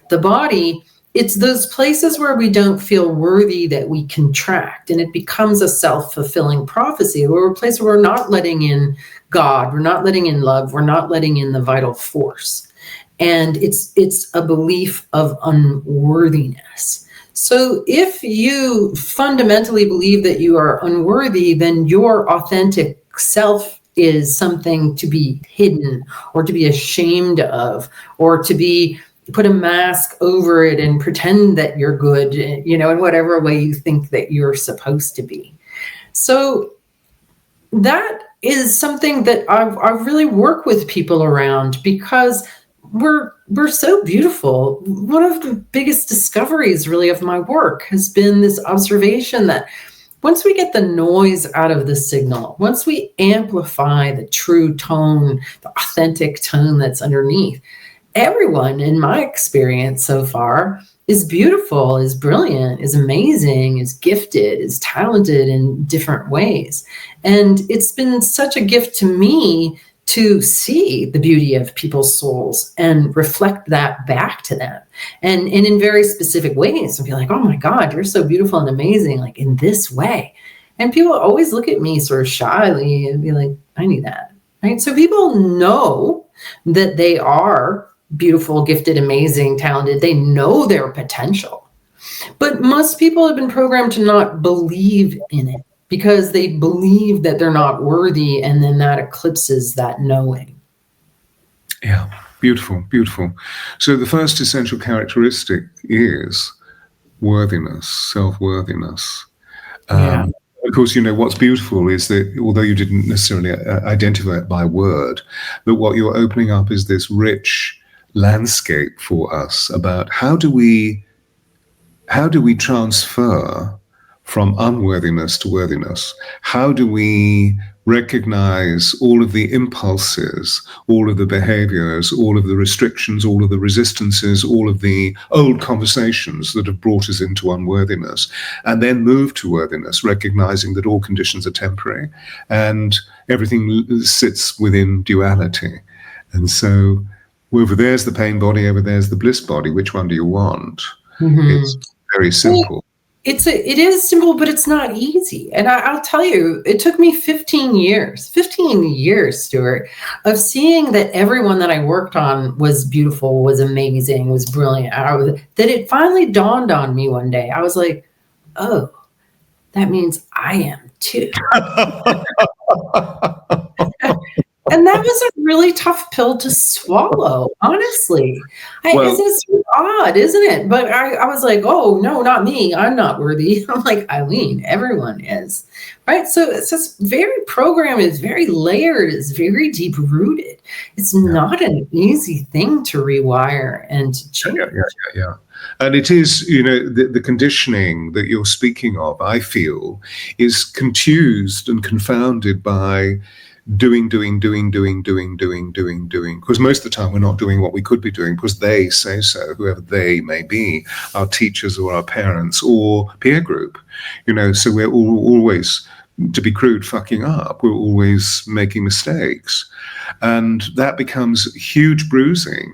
the body. It's those places where we don't feel worthy that we contract, and it becomes a self-fulfilling prophecy. We're a place where we're not letting in God, we're not letting in love, we're not letting in the vital force. And it's a belief of unworthiness. So if you fundamentally believe that you are unworthy, then your authentic self is something to be hidden or to be ashamed of, or to be put a mask over it and pretend that you're good, in whatever way you think that you're supposed to be. So that is something that I really work with people around, because we're so beautiful. One of the biggest discoveries really of my work has been this observation that once we get the noise out of the signal, once we amplify the true tone, the authentic tone that's underneath, everyone, in my experience so far, is beautiful, is brilliant, is amazing, is gifted, is talented in different ways. And it's been such a gift to me to see the beauty of people's souls and reflect that back to them. And in very specific ways, and be like, oh my God, you're so beautiful and amazing, like in this way. And people always look at me sort of shyly and be like, I need that, right? So people know that they are beautiful, gifted, amazing, talented. They know their potential. But most people have been programmed to not believe in it, because they believe that they're not worthy, and then that eclipses that knowing.
Yeah, beautiful, beautiful. So the first essential characteristic is worthiness, self-worthiness. Of course, what's beautiful is that although you didn't necessarily identify it by word, that what you're opening up is this rich landscape for us about how do we transfer from unworthiness to worthiness? How do we recognize all of the impulses, all of the behaviors, all of the restrictions, all of the resistances, all of the old conversations that have brought us into unworthiness, and then move to worthiness, recognizing that all conditions are temporary and everything sits within duality. And so over there's the pain body, over there's the bliss body. Which one do you want? Mm-hmm. It's very simple.
it is simple, but it's not easy. And I'll tell you, it took me 15 years, Stewart, of seeing that everyone that I worked on was beautiful, was amazing, was brilliant. That it finally dawned on me one day. I was like, oh, that means I am too. And that was a really tough pill to swallow, honestly. It's so odd, isn't it? But I was like, oh, no, not me. I'm not worthy. I'm like, Eileen, everyone is, right? So it's just very programmed. It's very layered. It's very deep-rooted. It's not an easy thing to rewire and to change.
Yeah. And it is, the conditioning that you're speaking of, I feel, is confused and confounded by doing, because most of the time we're not doing what we could be doing because they say so, whoever they may be, our teachers or our parents or peer group, so we're always, to be crude, fucking up. We're always making mistakes. And that becomes huge bruising.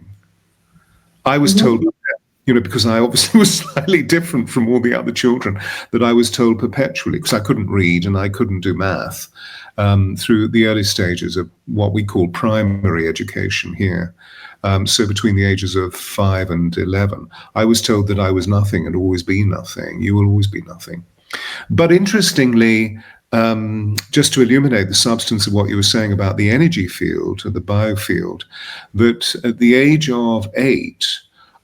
I was told, because I obviously was slightly different from all the other children, that I was told perpetually, because I couldn't read and I couldn't do math, through the early stages of what we call primary education here. So between the ages of 5 and 11, I was told that I was nothing and always be nothing. You will always be nothing. But interestingly, just to illuminate the substance of what you were saying about the energy field, or the biofield, that at the age of 8,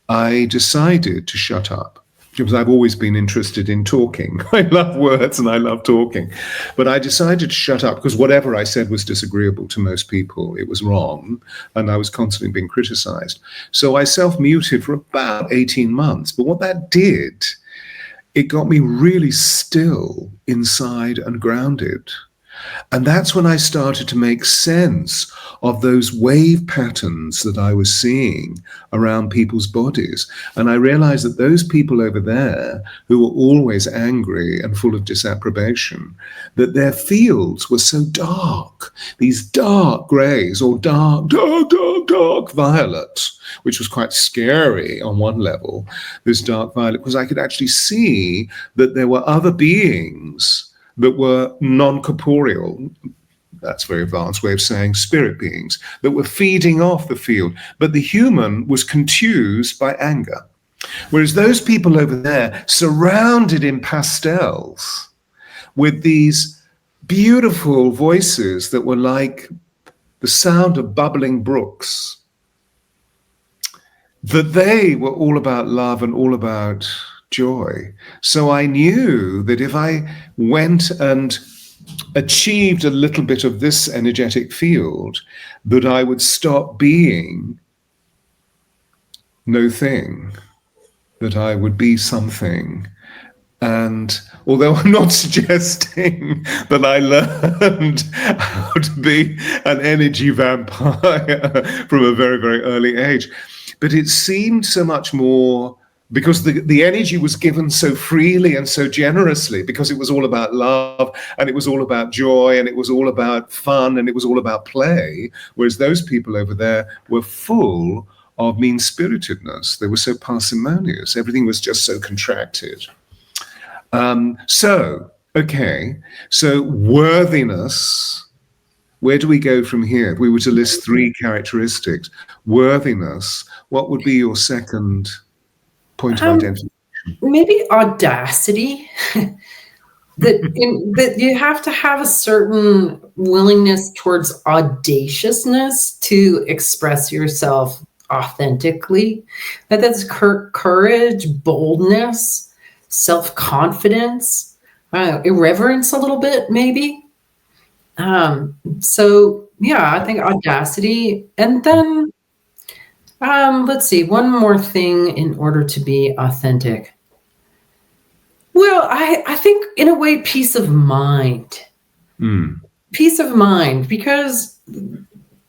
I decided to shut up. Because I've always been interested in talking. I love words and I love talking. But I decided to shut up because whatever I said was disagreeable to most people. It was wrong, and I was constantly being criticized. So I self-muted for about 18 months. But what that did, it got me really still inside and grounded. And that's when I started to make sense of those wave patterns that I was seeing around people's bodies. And I realized that those people over there who were always angry and full of disapprobation, that their fields were so dark, these dark grays or dark violet, which was quite scary on one level, this dark violet, because I could actually see that there were other beings that were non-corporeal, that's a very advanced way of saying spirit beings, that were feeding off the field. But the human was confused by anger. Whereas those people over there, surrounded in pastels, with these beautiful voices that were like the sound of bubbling brooks, that they were all about love and all about joy. So I knew that if I went and achieved a little bit of this energetic field, that I would stop being no thing, that I would be something. And although I'm not suggesting that I learned how to be an energy vampire from a very, very early age, but it seemed so much more, because the energy was given so freely and so generously, because it was all about love and it was all about joy and it was all about fun and it was all about play, whereas those people over there were full of mean-spiritedness. They were so parsimonious. Everything was just so contracted. So worthiness, where do we go from here? If we were to list 3 characteristics, worthiness, what would be your second point of identification?
Maybe audacity. that you have to have a certain willingness towards audaciousness to express yourself authentically. That's courage, boldness, self-confidence, irreverence a little bit, maybe. So yeah, I think audacity. And then let's see, one more thing in order to be authentic. Well, I think in a way, peace of mind. Peace of mind, because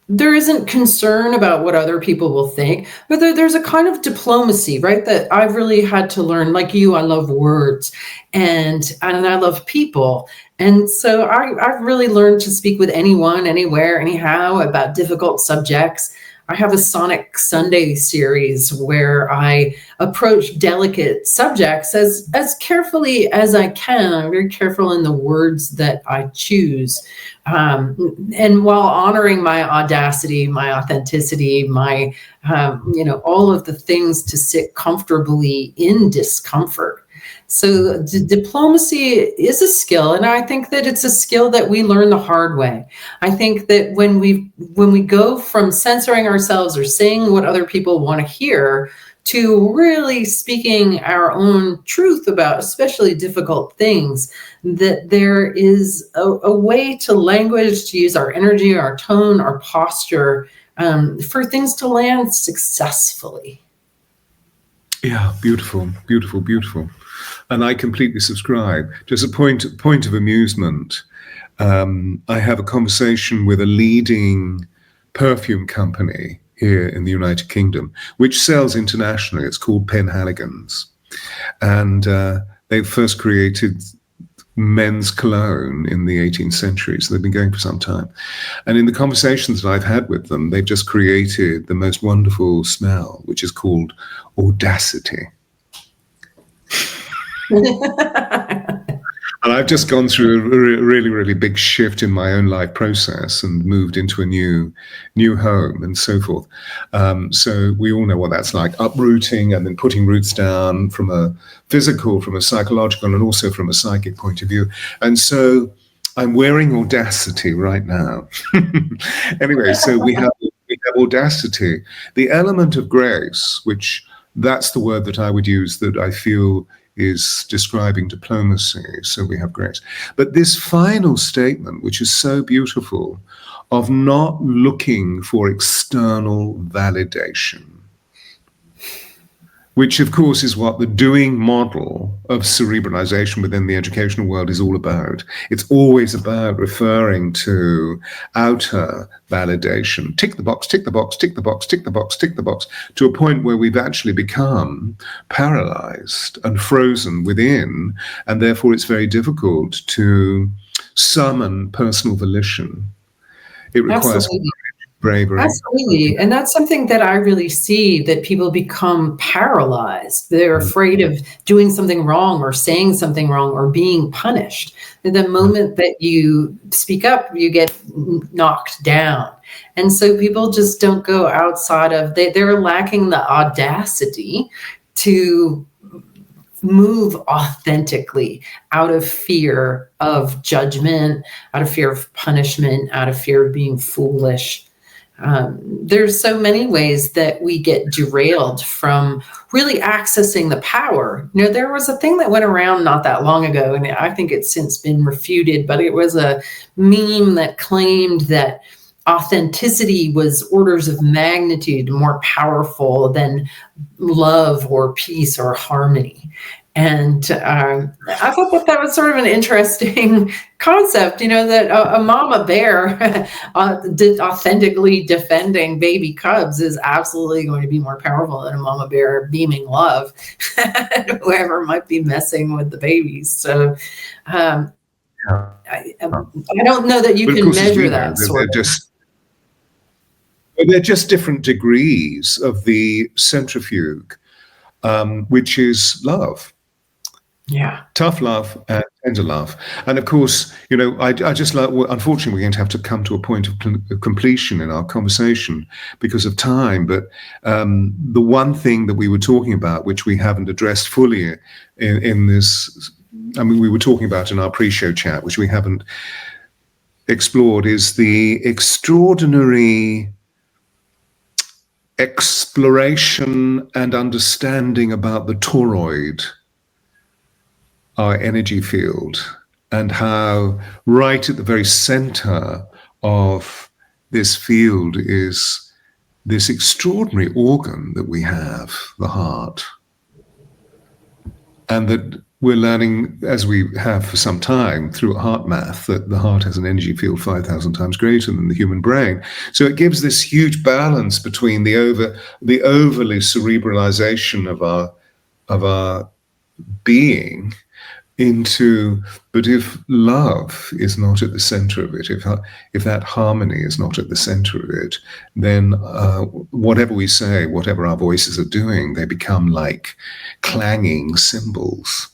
there isn't concern about what other people will think, but there's a kind of diplomacy, right? That I've really had to learn. Like you, I love words and I love people. And so I've really learned to speak with anyone, anywhere, anyhow about difficult subjects. I have a Sonic Sunday series where I approach delicate subjects as carefully as I can. I'm very careful in the words that I choose. And while honoring my audacity, my authenticity, my, all of the things to sit comfortably in discomfort. So diplomacy is a skill, and I think that it's a skill that we learn the hard way. I think that when we go from censoring ourselves or saying what other people want to hear to really speaking our own truth about especially difficult things, that there is a way to language, to use our energy, our tone, our posture, for things to land successfully.
Yeah, beautiful, beautiful, beautiful. And I completely subscribe. Just a point of amusement. I have a conversation with a leading perfume company here in the United Kingdom, which sells internationally. It's called Penhaligon's. And they first created men's cologne in the 18th century. So they've been going for some time. And in the conversations that I've had with them, they've just created the most wonderful smell, which is called audacity. And I've just gone through a really, really big shift in my own life process and moved into a new home and so forth. So we all know what that's like, uprooting and then putting roots down from a physical, from a psychological, and also from a psychic point of view. And so I'm wearing audacity right now. Anyway, so we have audacity, the element of grace, which that's the word that I would use that I feel is describing diplomacy. So we have grace. But this final statement, which is so beautiful, of not looking for external validation, which of course is what the doing model of cerebralization within the educational world is all about. It's always about referring to outer validation. Tick the box, tick the box, tick the box, tick the box, tick the box, to a point where we've actually become paralyzed and frozen within, and therefore it's very difficult to summon personal volition. It requires bravery.
Absolutely. And that's something that I really see, that people become paralyzed. They're afraid of doing something wrong or saying something wrong or being punished. And the moment that you speak up, you get knocked down. And so people just don't go outside of, they're lacking the audacity to move authentically out of fear of judgment, out of fear of punishment, out of fear of being foolish. There's so many ways that we get derailed from really accessing the power. You know, there was a thing that went around not that long ago, and I think it's since been refuted, but it was a meme that claimed that authenticity was orders of magnitude more powerful than love or peace or harmony. And I thought that was sort of an interesting concept, you know, that a mama bear authentically defending baby cubs is absolutely going to be more powerful than a mama bear beaming love, whoever might be messing with the babies. So I don't know that you can measure that sort of.
They're just different degrees of the centrifuge, which is love.
Yeah.
Tough love and tender love. And of course, you know, I just like, unfortunately, we're going to have to come to a point of completion in our conversation because of time. But the one thing that we were talking about, which we haven't addressed fully in this, I mean, we were talking about in our pre-show chat, which we haven't explored, is the extraordinary exploration and understanding about the toroid, our energy field, and how right at the very center of this field is this extraordinary organ that we have, the heart. And that we're learning, as we have for some time through heart math, that the heart has an energy field 5,000 times greater than the human brain. So it gives this huge balance between the overly cerebralization of our being but if love is not at the center of it, if that harmony is not at the center of it, then whatever we say, whatever our voices are doing, they become like clanging cymbals.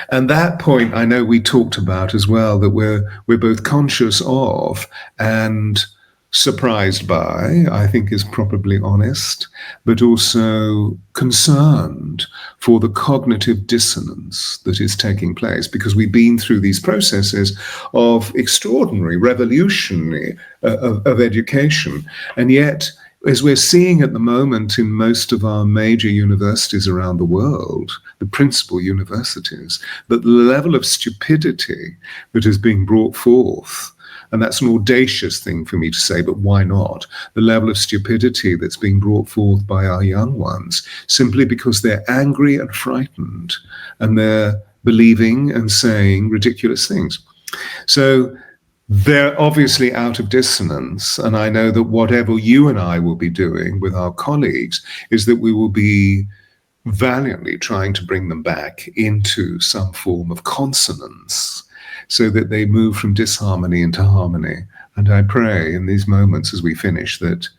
And that point, I know we talked about as well, that we're both conscious of and surprised by, I think is probably honest, but also concerned for the cognitive dissonance that is taking place, because we've been through these processes of extraordinary revolution of education. And yet, as we're seeing at the moment in most of our major universities around the world, the principal universities, that the level of stupidity that is being brought forth, and that's an audacious thing for me to say, but why not? The level of stupidity that's being brought forth by our young ones, simply because they're angry and frightened, and they're believing and saying ridiculous things. So they're obviously out of dissonance, and I know that whatever you and I will be doing with our colleagues is that we will be valiantly trying to bring them back into some form of consonance, so that they move from disharmony into harmony. And I pray in these moments as we finish that,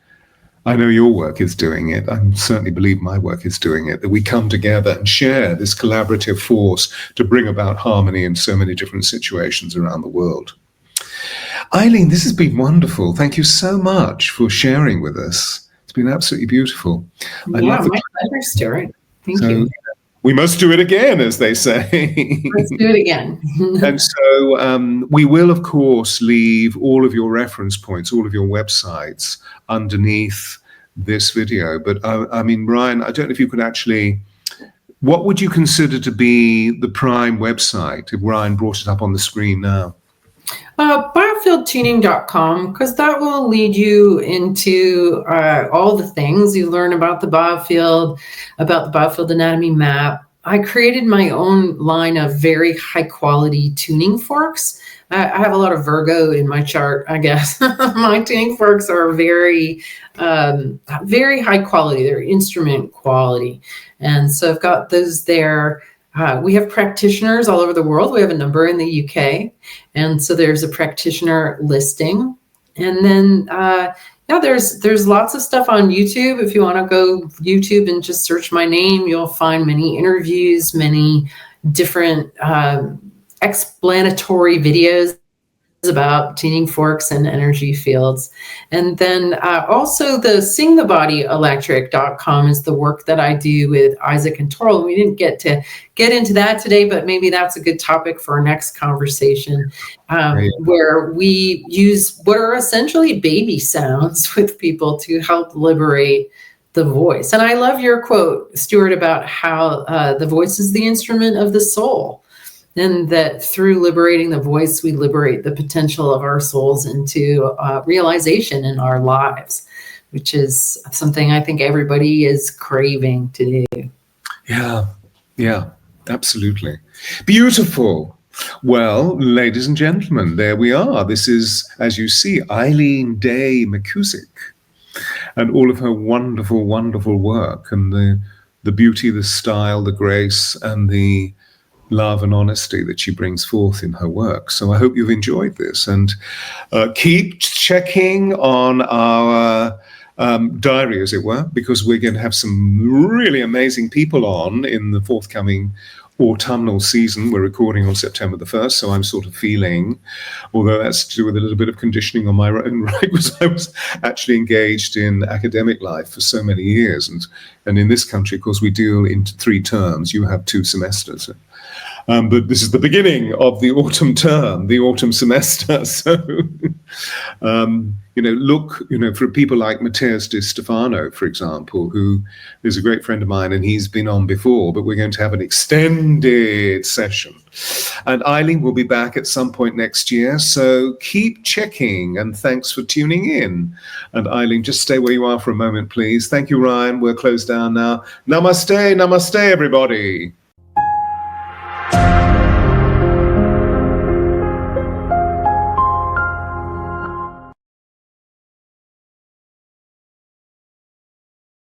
I know your work is doing it, I certainly believe my work is doing it, that we come together and share this collaborative force to bring about harmony in so many different situations around the world. Eileen, this has been wonderful. Thank you so much for sharing with us. It's been absolutely beautiful.
My pleasure, Stewart. Thank you.
We must do it again, as they say.
Let's do it again.
And so we will, of course, leave all of your reference points, all of your websites underneath this video. But I mean, Ryan, I don't know if you could actually, what would you consider to be the prime website, if Ryan brought it up on the screen now?
Biofieldtuning.com, because that will lead you into all the things you learn about the biofield, about the biofield anatomy map. I created my own line of very high quality tuning forks. I have a lot of Virgo in my chart, I guess. My tuning forks are very high quality. They're instrument quality. And so I've got those there. We have practitioners all over the world. We have a number in the UK. And so there's a practitioner listing. And then, there's lots of stuff on YouTube. If you want to go YouTube and just search my name, you'll find many interviews, many different explanatory videos about tuning forks and energy fields. And then also the singthebodyelectric.com is the work that I do with Isaac and Toril. We didn't get into that today, but maybe that's a good topic for our next conversation, where we use what are essentially baby sounds with people to help liberate the voice. And I love your quote, Stewart, about how the voice is the instrument of the soul. And that through liberating the voice, we liberate the potential of our souls into realization in our lives, which is something I think everybody is craving to do.
Yeah, absolutely. Beautiful. Well, ladies and gentlemen, there we are. This is, as you see, Eileen Day McKusick and all of her wonderful, wonderful work, and the beauty, the style, the grace, and the love and honesty that she brings forth in her work. So I hope you've enjoyed this, and keep checking on our diary, as it were, because we're going to have some really amazing people on in the forthcoming autumnal season. We're recording on September the 1st, so I'm sort of feeling, although that's to do with a little bit of conditioning on my own right, because I was actually engaged in academic life for so many years, and in this country, of course, we deal in 3 terms. You have 2 semesters. But this is the beginning of the autumn term, the autumn semester. So, look, for people like Matthias Di Stefano, for example, who is a great friend of mine, and he's been on before, but we're going to have an extended session. And Eileen will be back at some point next year. So keep checking, and thanks for tuning in. And Eileen, just stay where you are for a moment, please. Thank you, Ryan. We're closed down now. Namaste, namaste, everybody.